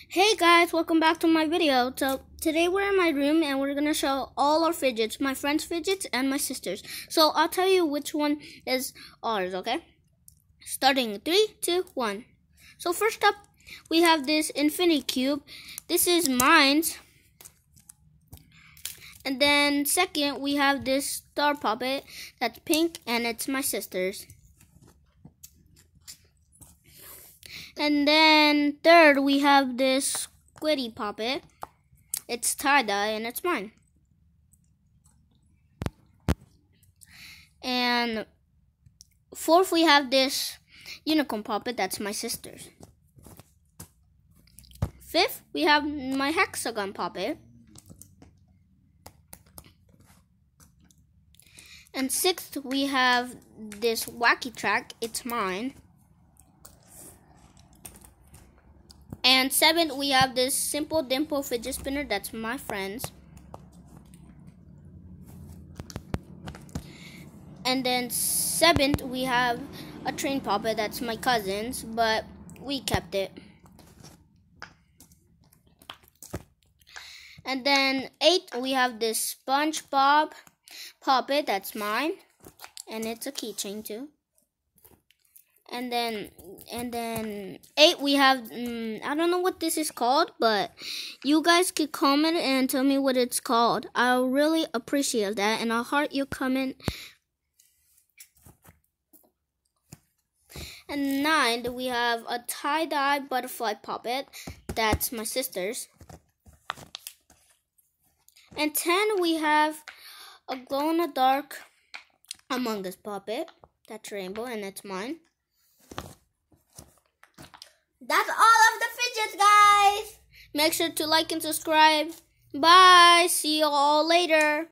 Hey guys, welcome back to my video. So today we're in my room and we're gonna show all our fidgets, my friend's fidgets and my sister's. So I'll tell you which one is ours, okay? Starting 3, 2, 1. So first up, we have this infinity cube. This is mine's. And then second, we have this star puppet that's pink and it's my sister's. And then third, we have this squiddy puppet. It's tie-dye and it's mine. And fourth, we have this unicorn puppet. That's my sister's. Fifth, we have my hexagon puppet. And sixth, we have this wacky track. It's mine. And seventh, we have this simple dimple fidget spinner. That's my friend's. And then seventh, we have a train puppet. That's my cousin's, but we kept it. And then eighth, we have this SpongeBob puppet. That's mine, and it's a keychain too. And then 8, we have, I don't know what this is called, but you guys could comment and tell me what it's called. I'll really appreciate that, and I'll heart your comment. And 9, we have a tie-dye butterfly puppet. That's my sister's. And 10, we have a glow-in-the-dark Among Us puppet. That's rainbow, and that's mine. That's all of the fidgets, guys. Make sure to like and subscribe. Bye. See you all later.